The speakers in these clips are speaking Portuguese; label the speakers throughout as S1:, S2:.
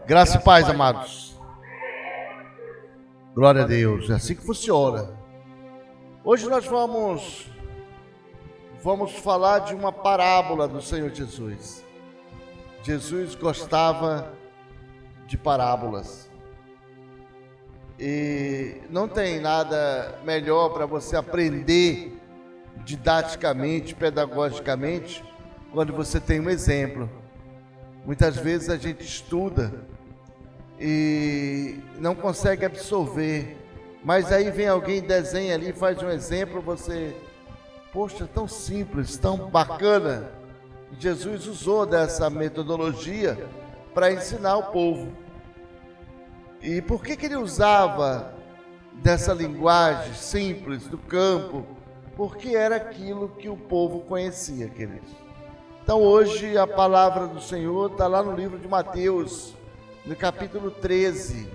S1: Graça e paz, amados. Glória a Deus. É assim que funciona. Hoje nós vamos falar de uma parábola do Senhor Jesus. Jesus gostava de parábolas. E não tem nada melhor para você aprender didaticamente, pedagogicamente, quando você tem um exemplo. Muitas vezes a gente estuda e não consegue absorver, mas aí vem alguém, desenha ali, faz um exemplo, você, poxa, tão simples, tão bacana. Jesus usou dessa metodologia para ensinar o povo. E por que ele usava dessa linguagem simples do campo? Porque era aquilo que o povo conhecia, queridos. Então hoje a palavra do Senhor está lá no livro de Mateus, no capítulo 13,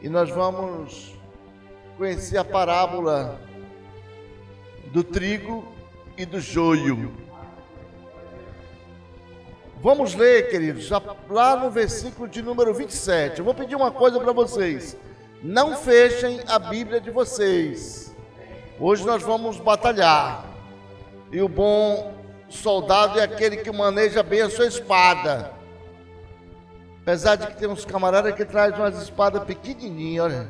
S1: e nós vamos conhecer a parábola do trigo e do joio. Vamos ler, queridos, lá no versículo de número 27. Eu vou pedir uma coisa para vocês: não fechem a Bíblia de vocês. Hoje nós vamos batalhar, e o bom soldado é aquele que maneja bem a sua espada. Apesar de que tem uns camaradas que trazem umas espadas pequenininhas, olha,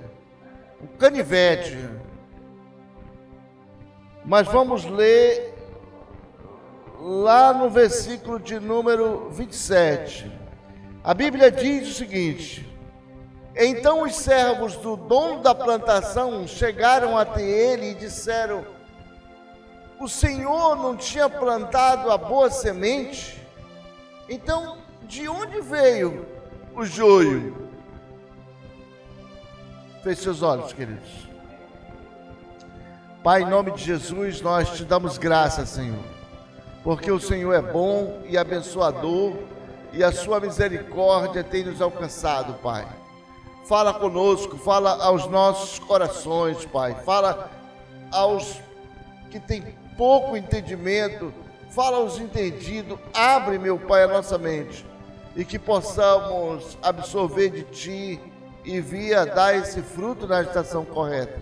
S1: um canivete. Mas vamos ler lá no versículo de número 27. A Bíblia diz o seguinte: então os servos do dono da plantação chegaram até ele e disseram: o Senhor não tinha plantado a boa semente? Então, de onde veio o joio? Feche seus olhos, queridos. Pai, em nome de Jesus, nós te damos graça, Senhor, porque o Senhor é bom e abençoador, e a sua misericórdia tem nos alcançado, Pai. Fala conosco, fala aos nossos corações, Pai. Fala aos que têm pouco entendimento, fala aos entendidos. Abre, meu Pai, a nossa mente, e que possamos absorver de Ti e vir dar esse fruto na estação correta.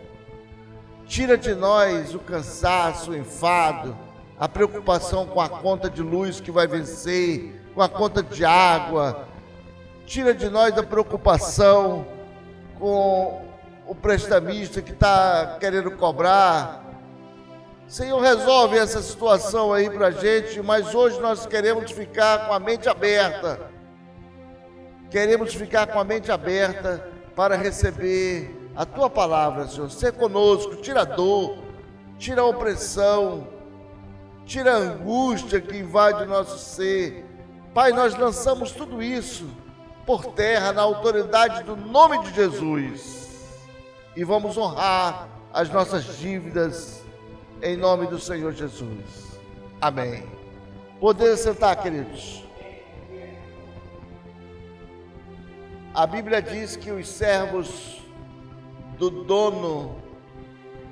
S1: Tira de nós o cansaço, o enfado, a preocupação com a conta de luz que vai vencer, com a conta de água. Tira de nós a preocupação com o prestamista que está querendo cobrar. Senhor, resolve essa situação aí para a gente, mas hoje nós queremos ficar com a mente aberta. Queremos ficar com a mente aberta para receber a Tua palavra, Senhor. Ser conosco, tira a dor, tira a opressão, tira a angústia que invade o nosso ser. Pai, nós lançamos tudo isso por terra na autoridade do nome de Jesus e vamos honrar as nossas dívidas em nome do Senhor Jesus. Amém. Poder sentar, queridos. A Bíblia diz que os servos do dono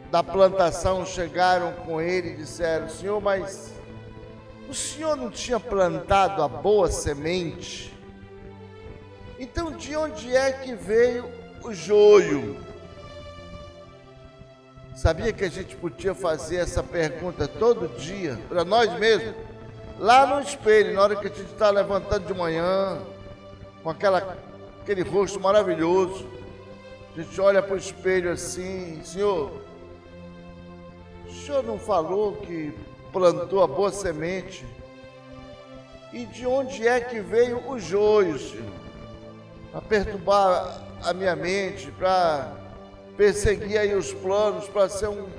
S1: da plantação chegaram com ele e disseram: Senhor, mas o Senhor não tinha plantado a boa semente? Então de onde é que veio o joio? Sabia que a gente podia fazer essa pergunta todo dia, para nós mesmos, lá no espelho, na hora que a gente está levantando de manhã, com aquele rosto maravilhoso, a gente olha para o espelho assim: Senhor, o Senhor não falou que plantou a boa semente? E de onde é que veio o joio, Senhor? Para perturbar a minha mente, para perseguir aí os planos, para ser um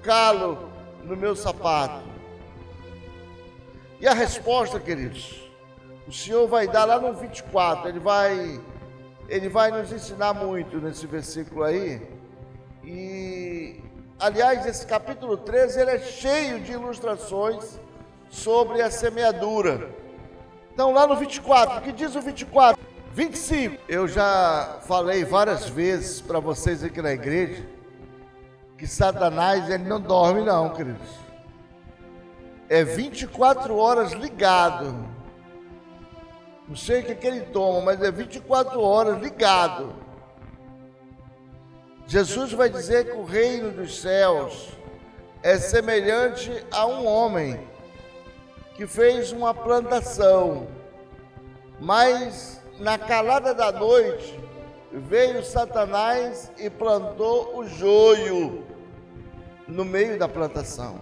S1: calo no meu sapato. E a resposta, queridos, o Senhor vai dar lá no 24, Ele vai nos ensinar muito nesse versículo aí. E, aliás, esse capítulo 13, ele é cheio de ilustrações sobre a semeadura. Então, lá no 24, o que diz o 24? 25. Eu já falei várias vezes para vocês aqui na igreja que Satanás, ele não dorme não, queridos. É 24 horas ligado. Não sei o que ele toma, mas é 24 horas ligado. Jesus vai dizer que o reino dos céus é semelhante a um homem que fez uma plantação, mas na calada da noite veio Satanás e plantou o joio no meio da plantação.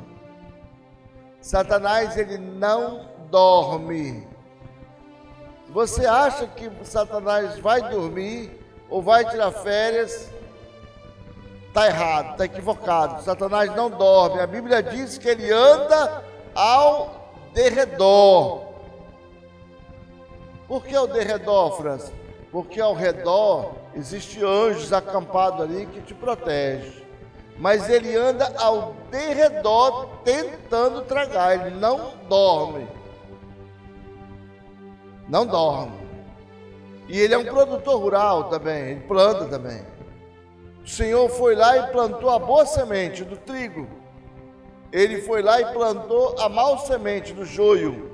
S1: Satanás, ele não dorme. Você acha que Satanás vai dormir ou vai tirar férias? Está errado, está equivocado. Satanás não dorme. A Bíblia diz que ele anda ao derredor. Por que ao derredor, França? Porque ao redor existem anjos acampados ali que te protegem. Mas ele anda ao derredor tentando tragar. Ele não dorme. Não dorme. E ele é um produtor rural também. Ele planta também. O Senhor foi lá e plantou a boa semente do trigo. Ele foi lá e plantou a mau semente do joio.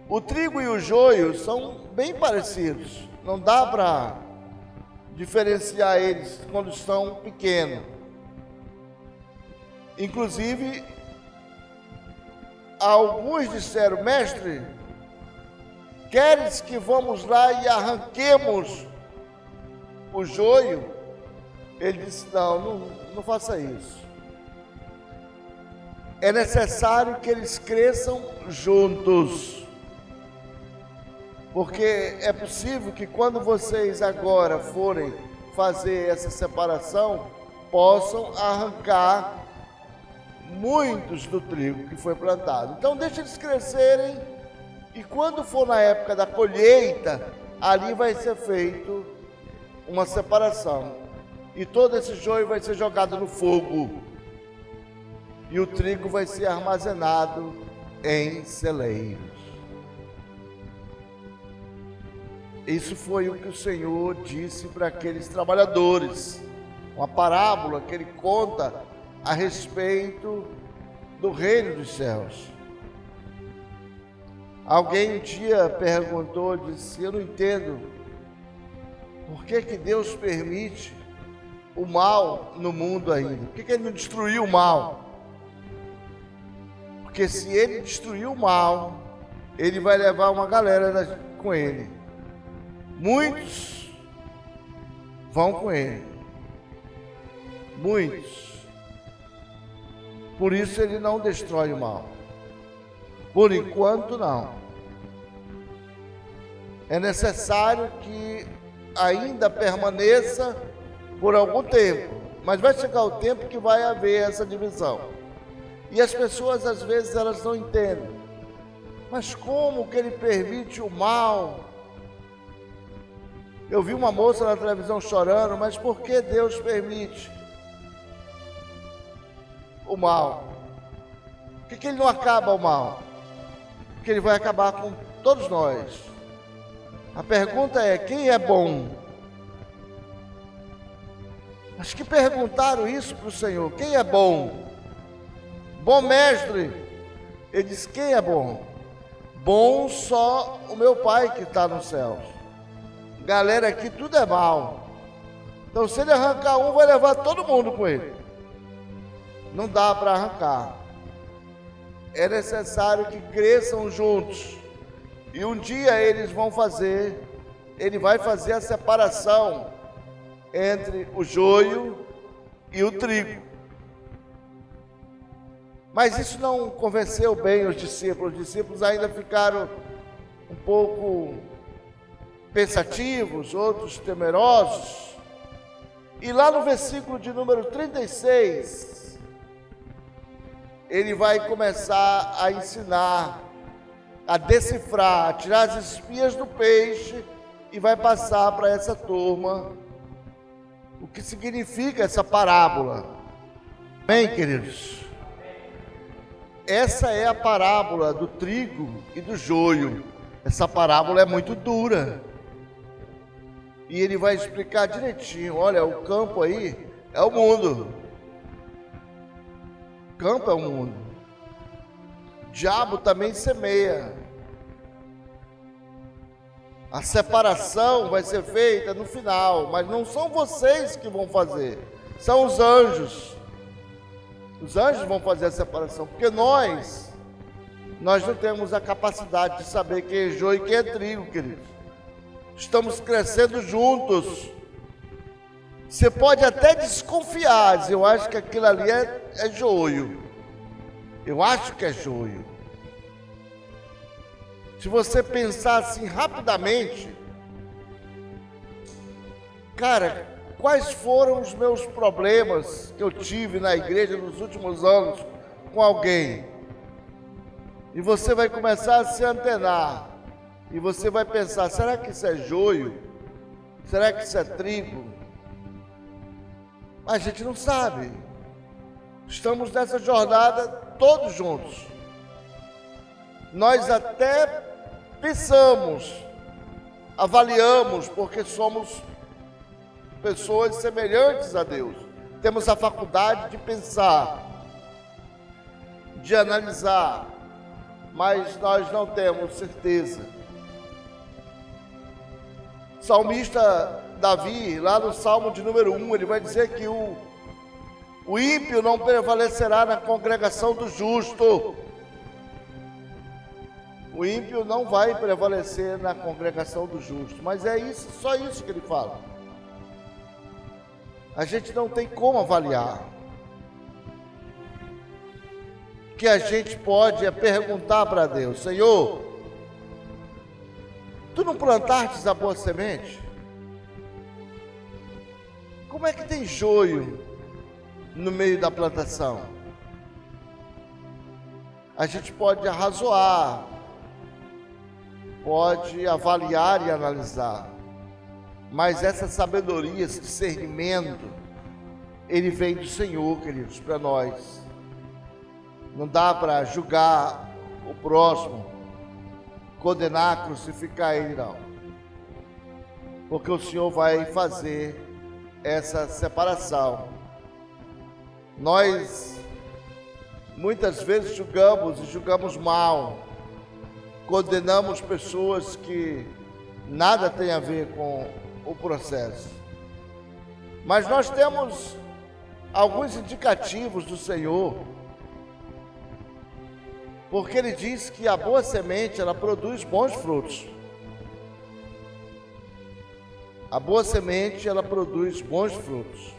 S1: O trigo e o joio são bem parecidos. Não dá para diferenciar eles quando estão pequenos. Inclusive, alguns disseram: mestre, queres que vamos lá e arranquemos o joio? Ele disse: não faça isso. É necessário que eles cresçam juntos. Porque é possível que quando vocês agora forem fazer essa separação, possam arrancar muitos do trigo que foi plantado. Então deixa eles crescerem, e quando for na época da colheita, ali vai ser feito uma separação. E todo esse joio vai ser jogado no fogo. E o trigo vai ser armazenado em celeiros. Isso foi o que o Senhor disse para aqueles trabalhadores. Uma parábola que ele conta a respeito do reino dos céus. Alguém um dia perguntou, disse: eu não entendo por que Deus permite o mal no mundo ainda. Por que ele não destruiu o mal? Porque se ele destruir o mal, ele vai levar uma galera com ele. Muitos vão com ele. Muitos. Por isso ele não destrói o mal. Por enquanto não. É necessário que ainda permaneça por algum tempo, mas vai chegar o tempo que vai haver essa divisão. E as pessoas às vezes elas não entendem. Mas como que ele permite o mal? Eu vi uma moça na televisão chorando, mas por que Deus permite o mal? Por que ele não acaba o mal? Porque ele vai acabar com todos nós. A pergunta é: quem é bom? Acho que perguntaram isso para o Senhor: quem é bom? Bom mestre. Ele disse: quem é bom? Bom só o meu Pai que está nos céus. Galera, aqui tudo é mal. Então se ele arrancar um, vai levar todo mundo com ele. Não dá para arrancar. É necessário que cresçam juntos. E um dia ele vai fazer a separação entre o joio e o trigo. Mas isso não convenceu bem os discípulos. Os discípulos ainda ficaram um pouco pensativos, outros temerosos. E lá no versículo de número 36, ele vai começar a ensinar, a decifrar, a tirar as espias do peixe e vai passar para essa turma o que significa essa parábola. Amém, queridos? Essa é a parábola do trigo e do joio. Essa parábola é muito dura. E ele vai explicar direitinho. Olha, o campo aí é o mundo. O campo é o mundo. O diabo também semeia. A separação vai ser feita no final, mas não são vocês que vão fazer, são os anjos. Os anjos vão fazer a separação, porque nós não temos a capacidade de saber quem é joio e quem é trigo, queridos. Estamos crescendo juntos. Você pode até desconfiar, dizer, eu acho que aquilo ali é joio. Eu acho que é joio. Se você pensar assim rapidamente, cara, quais foram os meus problemas que eu tive na igreja nos últimos anos com alguém? E você vai começar a se antenar. E você vai pensar, será que isso é joio? Será que isso é trigo? A gente não sabe. Estamos nessa jornada todos juntos. Nós até pensamos, avaliamos, porque somos pessoas semelhantes a Deus. Temos a faculdade de pensar, de analisar, mas nós não temos certeza. O salmista Davi, lá no Salmo de número 1, ele vai dizer que o ímpio não prevalecerá na congregação do justo. O ímpio não vai prevalecer na congregação do justo, mas é isso, só isso que ele fala. A gente não tem como avaliar. O que a gente pode é perguntar para Deus, Senhor, tu não plantastes a boa semente? Como é que tem joio no meio da plantação? A gente pode arrazoar, pode avaliar e analisar, mas essa sabedoria, esse discernimento, ele vem do Senhor, queridos, para nós. Não dá para julgar o próximo, condenar, crucificar ele, não. Porque o Senhor vai fazer essa separação. Nós muitas vezes julgamos e julgamos mal, condenamos pessoas que nada tem a ver com o processo. Mas nós temos alguns indicativos do Senhor, porque Ele diz que a boa semente, ela produz bons frutos. A boa semente, ela produz bons frutos.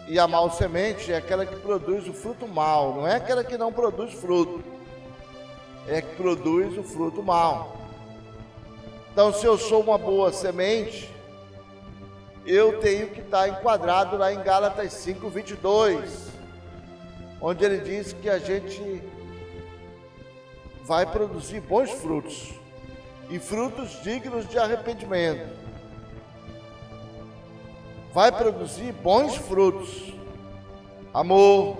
S1: E a mau semente é aquela que produz o fruto mau, não é aquela que não produz fruto, é que produz o fruto mau. Então, se eu sou uma boa semente, eu tenho que estar enquadrado lá em Gálatas 5:22, onde ele diz que a gente vai produzir bons frutos, e frutos dignos de arrependimento. Vai produzir bons frutos, amor,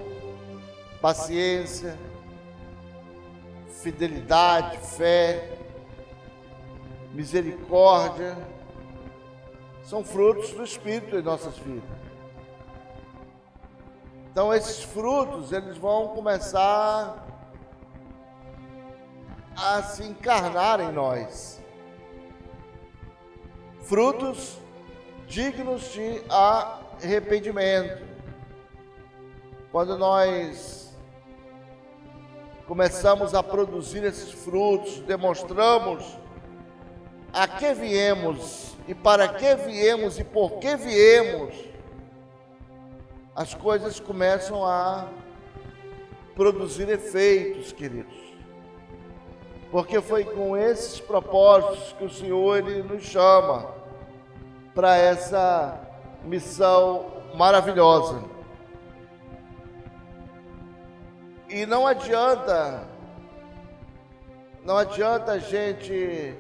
S1: paciência, fidelidade, fé, misericórdia, são frutos do Espírito em nossas vidas. Então esses frutos, eles vão começar a se encarnar em nós. Frutos dignos de arrependimento. Quando nós começamos a produzir esses frutos, demonstramos a que viemos e para que viemos e por que viemos, as coisas começam a produzir efeitos, queridos. Porque foi com esses propósitos que o Senhor ele nos chama para essa missão maravilhosa. E não adianta a gente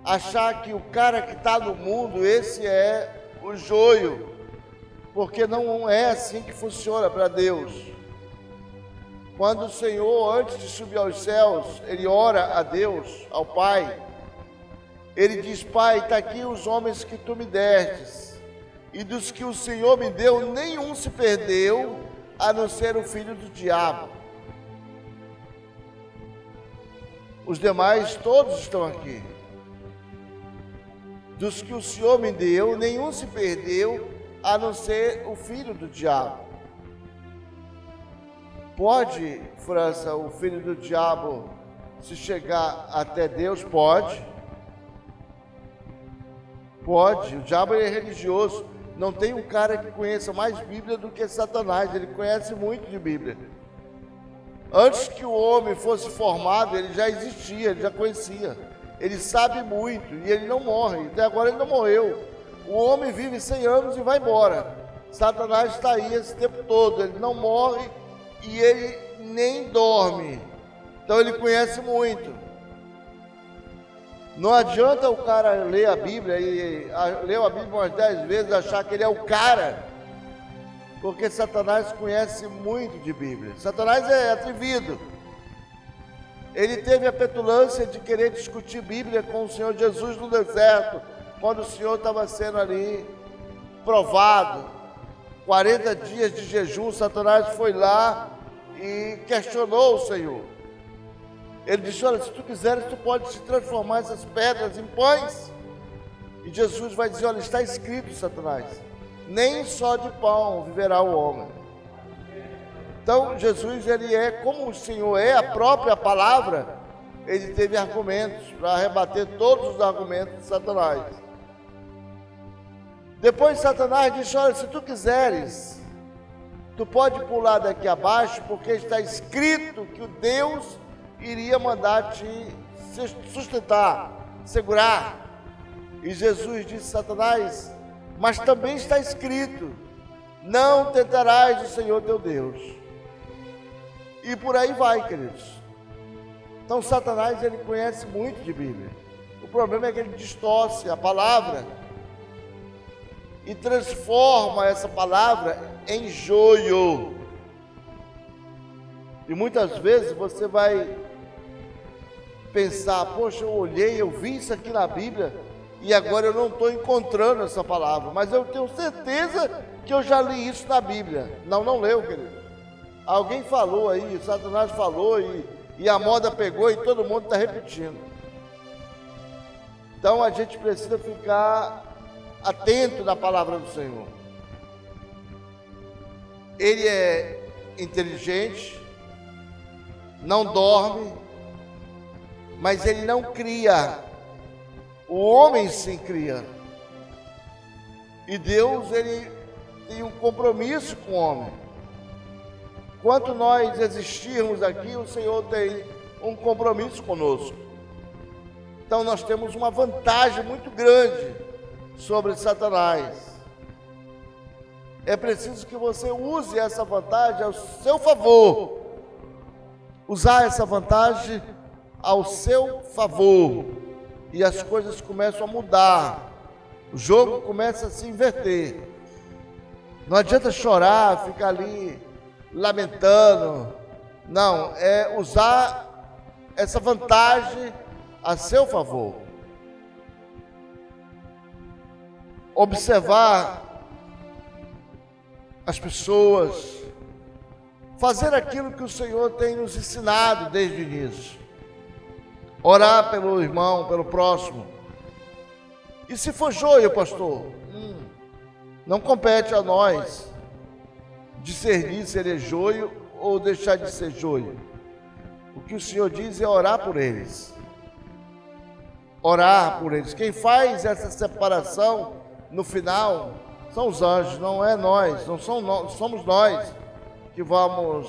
S1: achar que o cara que está no mundo, esse é o joio, porque não é assim que funciona para Deus. Quando o Senhor, antes de subir aos céus, ele ora a Deus, ao Pai, ele diz: Pai, está aqui os homens que tu me destes, e dos que o Senhor me deu, nenhum se perdeu, a não ser o filho do diabo. Os demais, todos estão aqui. Dos que o Senhor me deu, nenhum se perdeu, a não ser o filho do diabo. Pode, França, o filho do diabo se chegar até Deus? Pode. Pode. O diabo é religioso. Não tem um cara que conheça mais Bíblia do que Satanás. Ele conhece muito de Bíblia. Antes que o homem fosse formado, ele já existia, ele já conhecia. Ele sabe muito e ele não morre. Até agora ele não morreu. O homem vive 100 anos e vai embora. Satanás está aí esse tempo todo. Ele não morre e ele nem dorme. Então ele conhece muito. Não adianta o cara ler a Bíblia e ler a Bíblia umas 10 vezes e achar que ele é o cara. Porque Satanás conhece muito de Bíblia. Satanás é atrevido. Ele teve a petulância de querer discutir Bíblia com o Senhor Jesus no deserto, quando o Senhor estava sendo ali provado. 40 dias de jejum, Satanás foi lá e questionou o Senhor. Ele disse: olha, se tu quiseres, tu pode se transformar essas pedras em pães. E Jesus vai dizer: olha, está escrito, Satanás, nem só de pão viverá o homem. Então Jesus, ele é, como o Senhor é a própria palavra, ele teve argumentos para rebater todos os argumentos de Satanás. Depois Satanás disse: olha, se tu quiseres, tu pode pular daqui abaixo, porque está escrito que o Deus iria mandar te sustentar, segurar. E Jesus disse: Satanás, mas também está escrito: não tentarás o Senhor teu Deus. E por aí vai, queridos. Então Satanás, ele conhece muito de Bíblia. O problema é que ele distorce a palavra e transforma essa palavra em joio. E muitas vezes você vai pensar: poxa, eu olhei, eu vi isso aqui na Bíblia e agora eu não estou encontrando essa palavra, mas eu tenho certeza que eu já li isso na Bíblia. Não leu, querido. Alguém falou aí, Satanás falou e a moda pegou e todo mundo está repetindo. Então a gente precisa ficar atento na palavra do Senhor. Ele é inteligente, não dorme, mas ele não cria. O homem sim cria. E Deus, ele tem um compromisso com o homem. Enquanto nós existirmos aqui, o Senhor tem um compromisso conosco. Então nós temos uma vantagem muito grande sobre Satanás. É preciso que você use essa vantagem ao seu favor. Usar essa vantagem ao seu favor. E as coisas começam a mudar. O jogo começa a se inverter. Não adianta chorar, ficar ali lamentando. Não, é usar essa vantagem a seu favor. Observar as pessoas, fazer aquilo que o Senhor tem nos ensinado desde o início. Orar pelo irmão, pelo próximo. E se for joio, pastor, não compete a nós discernir se ele é joio ou deixar de ser joio. O que o Senhor diz é orar por eles. Orar por eles. Quem faz essa separação no final são os anjos, não é nós, não somos nós que vamos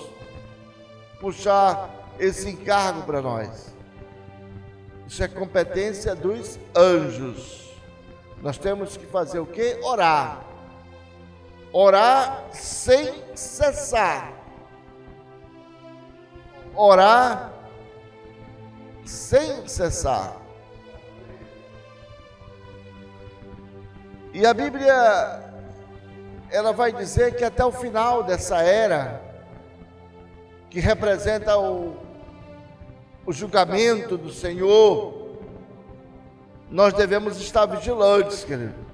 S1: puxar esse encargo para nós. Isso é competência dos anjos. Nós temos que fazer o quê? Orar. Orar sem cessar. Orar sem cessar. E a Bíblia, ela vai dizer que até o final dessa era, que representa o julgamento do Senhor, nós devemos estar vigilantes, querido.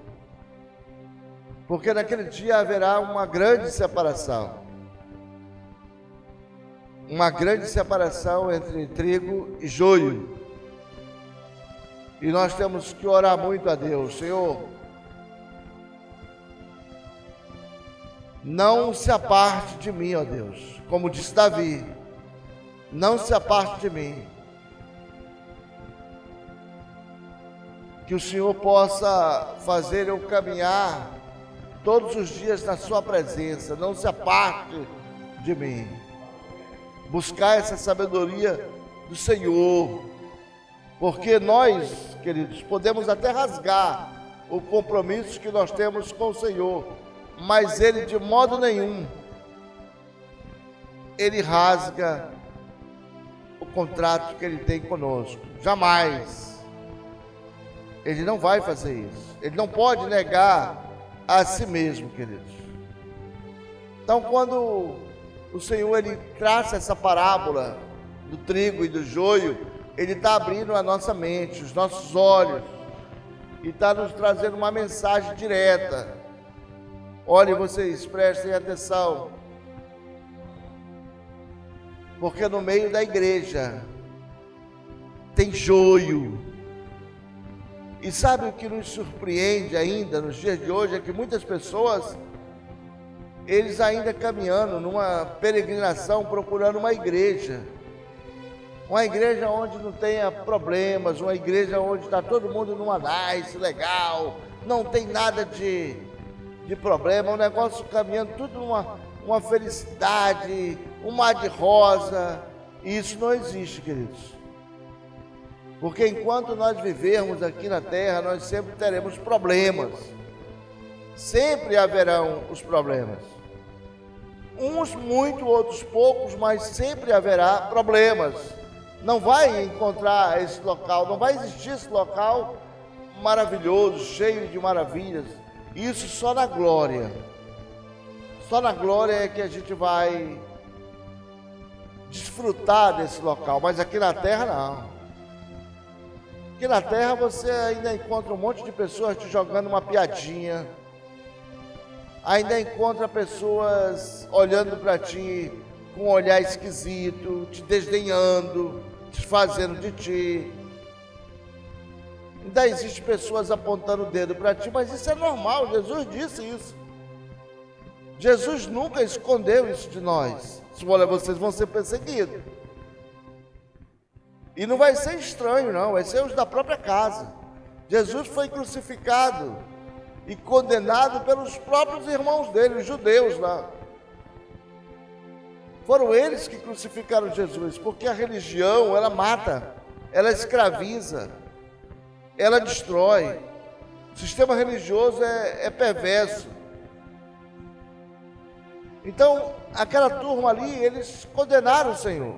S1: Porque naquele dia haverá uma grande separação. uma grande separação entre trigo e joio. E nós temos que orar muito a Deus. Senhor, não se aparte de mim, ó Deus. Como disse Davi, não se aparte de mim. Que o Senhor possa fazer eu caminhar todos os dias na sua presença. Não se aparte de mim. Buscar essa sabedoria do Senhor. Porque nós, queridos, podemos até rasgar o compromisso que nós temos com o Senhor, mas Ele de modo nenhum, Ele rasga o contrato que Ele tem conosco. Jamais. Ele não vai fazer isso. Ele não pode negar a si mesmo, queridos. Então, quando o Senhor Ele traça essa parábola do trigo e do joio, Ele está abrindo a nossa mente, os nossos olhos, e está nos trazendo uma mensagem direta. Olhem, vocês prestem atenção, porque no meio da igreja tem joio. E sabe o que nos surpreende ainda nos dias de hoje? É que muitas pessoas, eles ainda caminhando numa peregrinação, procurando uma igreja onde não tenha problemas, uma igreja onde está todo mundo numa nice, legal, não tem nada de problema, um negócio caminhando, tudo uma felicidade, um mar de rosa. E isso não existe, queridos. Porque enquanto nós vivermos aqui na terra, nós sempre teremos problemas. Sempre haverão os problemas. Uns muito, outros poucos, mas sempre haverá problemas. Não vai encontrar esse local, não vai existir esse local maravilhoso, cheio de maravilhas. Isso só na glória. Só na glória é que a gente vai desfrutar desse local, mas aqui na terra não. Aqui na terra você ainda encontra um monte de pessoas te jogando uma piadinha, ainda encontra pessoas olhando para ti com um olhar esquisito, te desdenhando, desfazendo de ti. Ainda existem pessoas apontando o dedo para ti, mas isso é normal, Jesus disse isso. Jesus nunca escondeu isso de nós. Se olha, vocês vão ser perseguidos. E não vai ser estranho, não, vai ser os da própria casa. Jesus foi crucificado e condenado pelos próprios irmãos dele, os judeus lá. Foram eles que crucificaram Jesus, porque a religião, ela mata, ela escraviza, ela destrói. O sistema religioso é perverso. Então, aquela turma ali, eles condenaram o Senhor.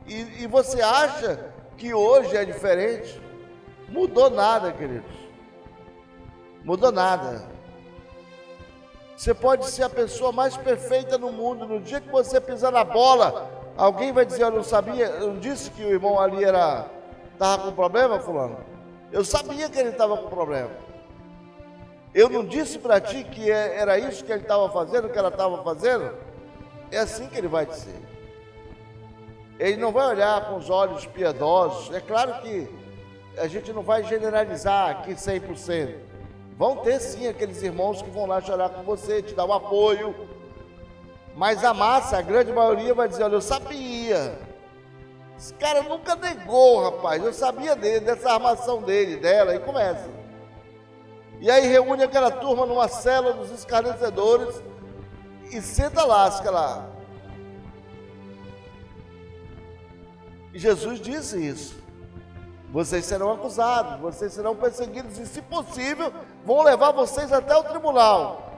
S1: E você acha que hoje é diferente? Mudou nada, queridos. Mudou nada. Você pode ser a pessoa mais perfeita no mundo. No dia que você pisar na bola, alguém vai dizer: eu não sabia, eu não disse que o irmão ali estava com problema, fulano? Eu sabia que ele estava com problema. Eu não disse para ti que era isso que ele estava fazendo, que ela estava fazendo? É assim que ele vai dizer. Ele não vai olhar com os olhos piedosos. É claro que a gente não vai generalizar aqui 100%. Vão ter sim aqueles irmãos que vão lá chorar com você, te dar um apoio. Mas a massa, a grande maioria vai dizer: olha, eu sabia. Esse cara nunca negou, rapaz. Eu sabia dele, dessa armação dele, dela, e começa. E aí reúne aquela turma numa cela dos escarnecedores e senta lasca lá. E Jesus disse isso: vocês serão acusados, vocês serão perseguidos e, se possível, vão levar vocês até o tribunal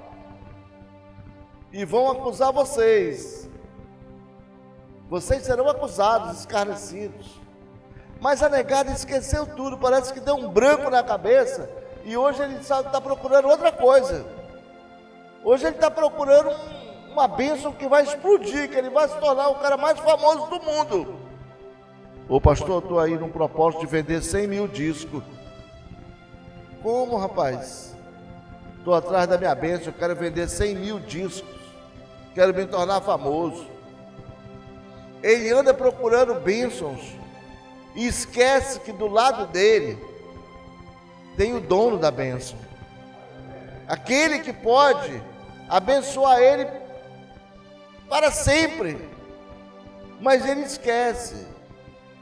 S1: e vão acusar vocês. Vocês serão acusados, escarnecidos. Mas a negada esqueceu tudo, parece que deu um branco na cabeça, e hoje ele está procurando outra coisa. Hoje ele está procurando uma bênção que vai explodir, que ele vai se tornar o cara mais famoso do mundo. Ô pastor, eu estou aí num propósito de vender 100 mil discos. Como, rapaz? Estou atrás da minha bênção, eu quero vender 100 mil discos. Quero me tornar famoso. ele anda procurando bênçãos e esquece que do lado dele tem o dono da bênção, aquele que pode abençoar ele para sempre, mas ele esquece,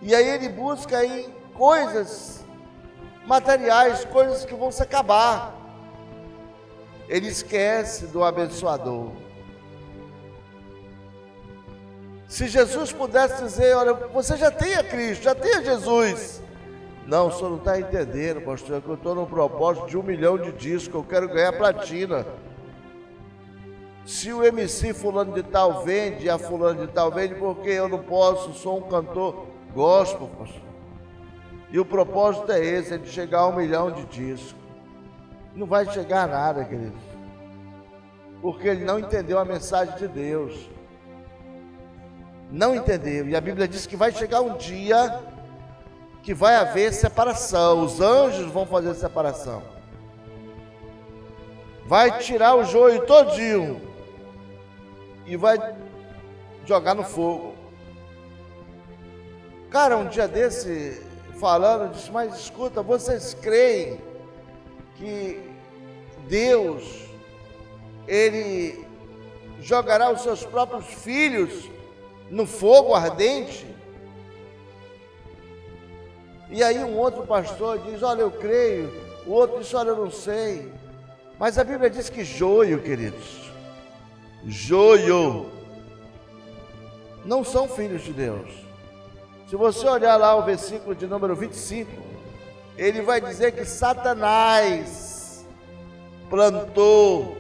S1: e aí ele busca em coisas materiais, coisas que vão se acabar, ele esquece do abençoador. Se Jesus pudesse dizer, olha, você já tem a Cristo, já tem a Jesus. Não, o senhor não está entendendo, pastor, que eu estou no propósito de 1 milhão de discos, eu quero ganhar platina. Se o MC fulano de tal vende, a fulano de tal vende, porque eu não posso, sou um cantor gospel, pastor. E o propósito é esse, é de chegar a 1 milhão de discos. Não vai chegar a nada, queridos, porque ele não entendeu a mensagem de Deus. Não entendeu, e a Bíblia diz que vai chegar um dia que vai haver separação, os anjos vão fazer separação, vai tirar o joio todinho e vai jogar no fogo. Cara, um dia desse, falando, disse, mas escuta, vocês creem que Deus, ele jogará os seus próprios filhos no fogo ardente? E aí um outro pastor diz, olha, eu creio. O outro diz, olha, eu não sei. Mas a Bíblia diz que joio, queridos, joio, não são filhos de Deus. Se você olhar lá o versículo de número 25, ele vai dizer que Satanás plantou,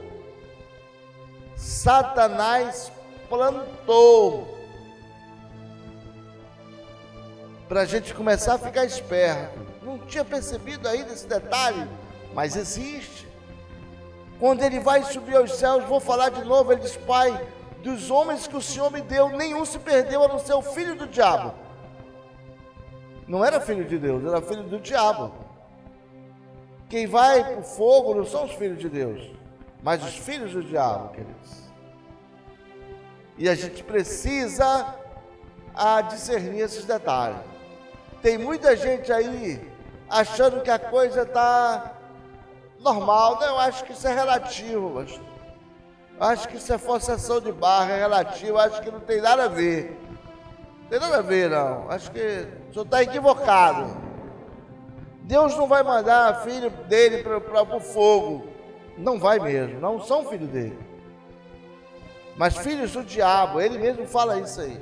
S1: para a gente começar a ficar esperto. Não tinha percebido ainda esse detalhe, mas existe. Quando ele vai subir aos céus, vou falar de novo, ele diz, Pai, dos homens que o Senhor me deu, nenhum se perdeu, a não ser o filho do diabo. Não era filho de Deus, era filho do diabo. Quem vai para o fogo não são os filhos de Deus, mas os filhos do diabo, queridos. E a gente precisa discernir esses detalhes. Tem muita gente aí achando que a coisa está normal. Não, eu acho que isso é relativo, mas acho que isso é forçação de barra, é relativo, acho que não tem nada a ver. Não tem nada a ver, não. Acho que o senhor está equivocado. Deus não vai mandar filho dele para o fogo. Não vai mesmo, não são filhos dele. Mas filhos do diabo, ele mesmo fala isso aí.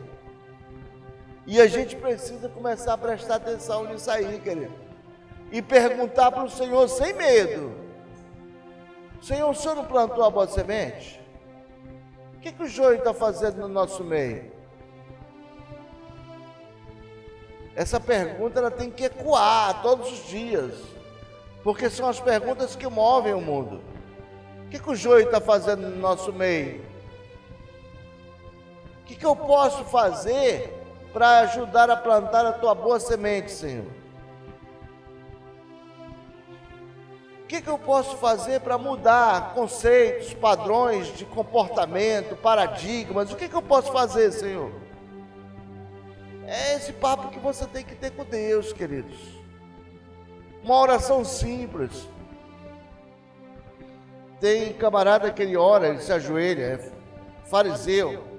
S1: E a gente precisa começar a prestar atenção nisso aí, querido. E perguntar para o Senhor sem medo. Senhor, o Senhor não plantou a boa semente? O que o joio está fazendo no nosso meio? Essa pergunta ela tem que ecoar todos os dias. Porque são as perguntas que movem o mundo. O que o joio está fazendo no nosso meio? O que eu posso fazer para ajudar a plantar a tua boa semente, Senhor? O que eu posso fazer para mudar conceitos, padrões de comportamento, paradigmas? O que eu posso fazer, Senhor? É esse papo que você tem que ter com Deus, queridos. Uma oração simples. Tem camarada que ele ora, ele se ajoelha, é fariseu.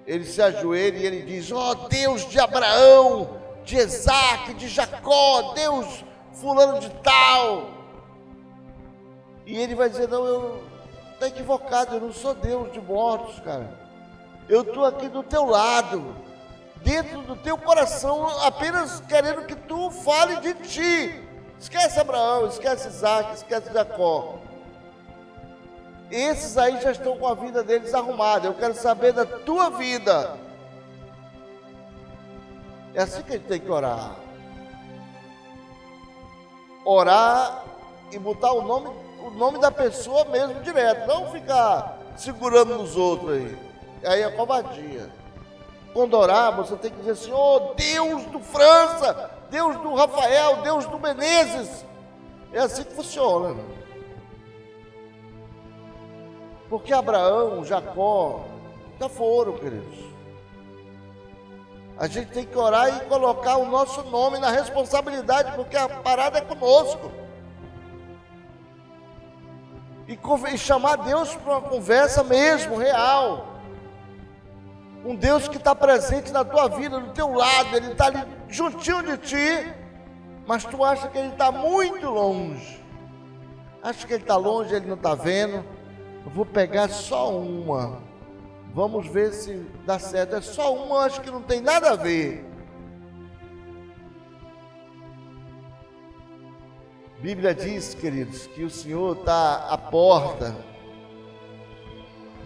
S1: Ele se ajoelha e ele diz, ó Deus de Abraão, de Isaac, de Jacó, Deus fulano de tal. E ele vai dizer, não, eu estou equivocado, eu não sou Deus de mortos, cara. Eu estou aqui do teu lado, dentro do teu coração, apenas querendo que tu fale de ti. Esquece Abraão, esquece Isaac, esquece Jacó. Esses aí já estão com a vida deles arrumada. Eu quero saber da tua vida. É assim que a gente tem que orar. Orar e botar o nome da pessoa mesmo direto. Não ficar segurando nos outros aí. Aí é covardia. Quando orar, você tem que dizer assim, oh, Deus do França, Deus do Rafael, Deus do Menezes. É assim que funciona. Porque Abraão, Jacó, já foram, queridos. A gente tem que orar e colocar o nosso nome na responsabilidade, porque a parada é conosco. E chamar Deus para uma conversa mesmo, real. Um Deus que está presente na tua vida, do teu lado, Ele está ali juntinho de ti, mas tu acha que Ele está muito longe. Acha que Ele está longe, Ele não está vendo. Eu vou pegar só uma. Vamos ver se dá certo. É só uma, acho que não tem nada a ver. A Bíblia diz, queridos, que o Senhor está à porta,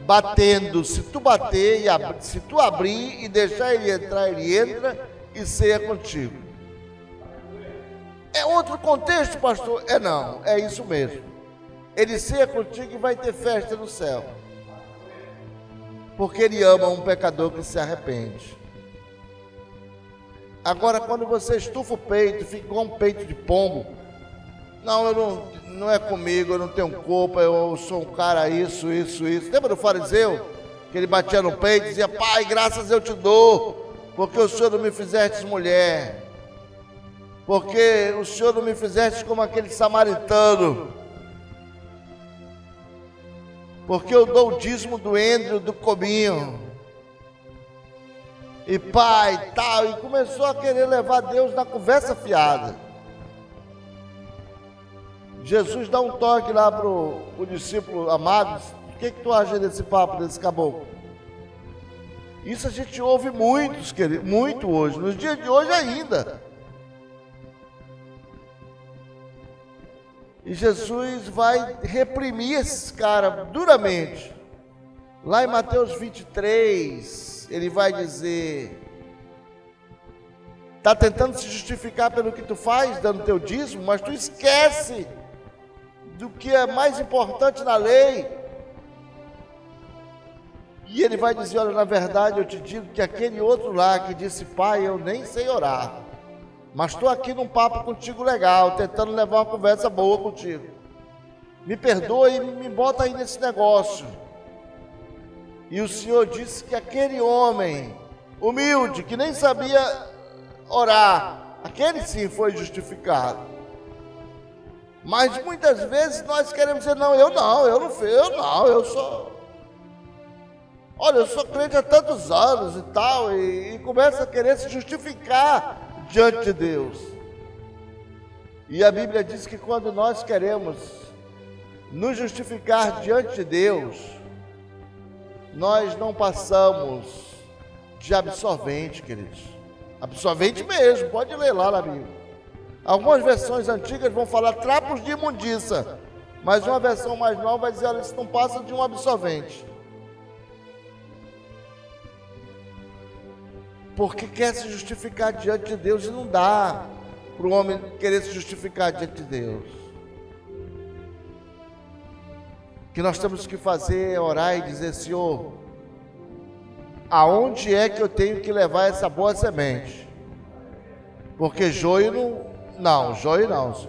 S1: batendo. Se tu bater e se tu abrir e deixar Ele entrar, Ele entra e ceia contigo. É outro contexto, pastor? É não, é isso mesmo. Ele ceia contigo e vai ter festa no céu. Porque Ele ama um pecador que se arrepende. Agora, quando você estufa o peito, fica igual um peito de pombo. Não, não é comigo, eu não tenho culpa, eu sou um cara isso. Lembra do fariseu? Que ele batia no peito e dizia: Pai, graças eu te dou, porque o Senhor não me fizeste mulher. Porque o Senhor não me fizeste como aquele samaritano. Porque eu dou o dízimo do endro, do cominho. E pai, tal, e começou a querer levar Deus na conversa fiada. Jesus dá um toque lá para o discípulo amado. O que tu acha desse papo, desse caboclo? Isso a gente ouve muito hoje, nos dias de hoje ainda. E Jesus vai reprimir esses caras duramente. Lá em Mateus 23, ele vai dizer: está tentando se justificar pelo que tu faz, dando teu dízimo, mas tu esquece do que é mais importante na lei. E ele vai dizer: olha, na verdade eu te digo que aquele outro lá que disse: pai, eu nem sei orar, mas estou aqui num papo contigo legal, tentando levar uma conversa boa contigo. Me perdoa e me bota aí nesse negócio. E o Senhor disse que aquele homem humilde, que nem sabia orar, aquele sim foi justificado. Mas muitas vezes nós queremos dizer: não, eu sou. Olha, eu sou crente há tantos anos e tal, e começa a querer se justificar diante de Deus. E a Bíblia diz que quando nós queremos nos justificar diante de Deus, nós não passamos de absorvente, queridos. Absorvente mesmo, pode ler lá na Bíblia. Algumas versões antigas vão falar trapos de imundícia, mas uma versão mais nova vai dizer: olha, isso não passa de um absorvente. Porque quer se justificar diante de Deus e não dá para o homem querer se justificar diante de Deus. O que nós temos que fazer é orar e dizer: Senhor, aonde é que eu tenho que levar essa boa semente? Porque joio não, Senhor.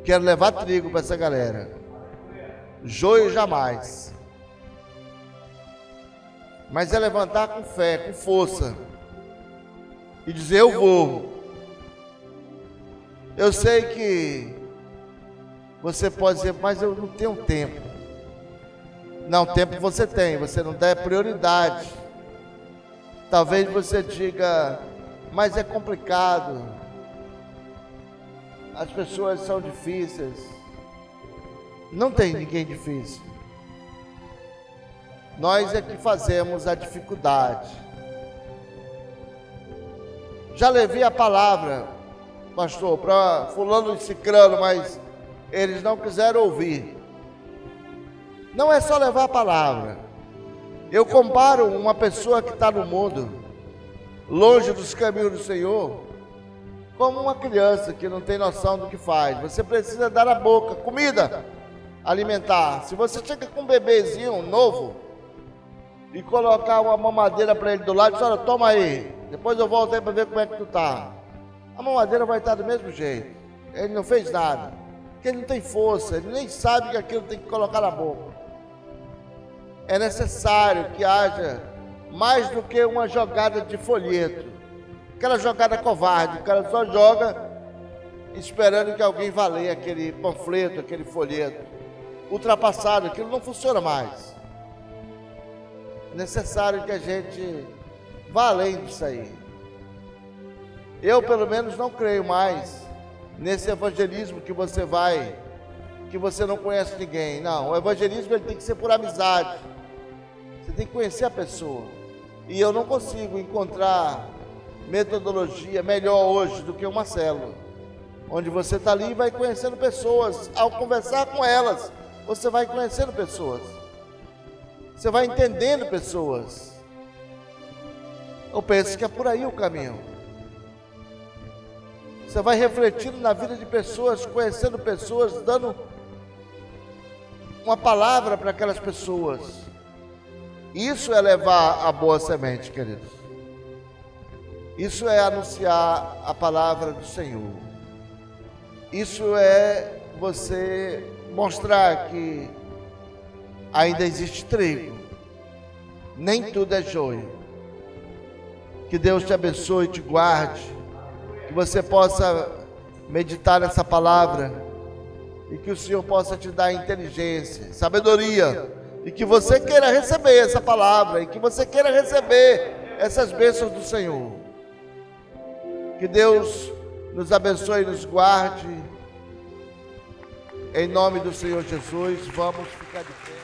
S1: Quero levar trigo para essa galera. Joio jamais. Mas é levantar com fé, com força, e dizer: eu vou. Eu sei que você pode dizer: mas eu não tenho tempo. Não, tempo você tem, você não dá prioridade. Talvez você diga: mas é complicado. As pessoas são difíceis. Não tem ninguém difícil. Nós é que fazemos a dificuldade. Já levei a palavra, pastor, para fulano e cicrano, mas eles não quiseram ouvir. Não é só levar a palavra. Eu comparo uma pessoa que está no mundo, longe dos caminhos do Senhor, como uma criança que não tem noção do que faz. Você precisa dar a boca, comida, alimentar. Se você chega com um bebezinho novo e colocar uma mamadeira para ele do lado, diz: olha, toma aí, depois eu volto aí para ver como é que tu tá. A mamadeira vai estar do mesmo jeito. Ele não fez nada, porque ele não tem força, ele nem sabe que aquilo tem que colocar na boca. É necessário que haja mais do que uma jogada de folheto. Aquela jogada covarde, o cara só joga esperando que alguém vá ler aquele panfleto, aquele folheto. Ultrapassado, aquilo não funciona mais. É necessário que a gente vá além disso aí. Eu, pelo menos, não creio mais nesse evangelismo que você vai, que você não conhece ninguém. Não, o evangelismo ele tem que ser por amizade. Você tem que conhecer a pessoa. E eu não consigo encontrar metodologia melhor hoje do que uma célula, onde você está ali e vai conhecendo pessoas. Ao conversar com elas, você vai conhecendo pessoas. Você vai entendendo pessoas. Eu penso que é por aí o caminho. Você vai refletindo na vida de pessoas, conhecendo pessoas, dando uma palavra para aquelas pessoas. Isso é levar a boa semente, queridos. Isso é anunciar a palavra do Senhor. Isso é você mostrar que ainda existe trigo. Nem tudo é joio. Que Deus te abençoe e te guarde. Que você possa meditar nessa palavra. E que o Senhor possa te dar inteligência, sabedoria. E que você queira receber essa palavra. E que você queira receber essas bênçãos do Senhor. Que Deus nos abençoe e nos guarde. Em nome do Senhor Jesus, vamos ficar de pé.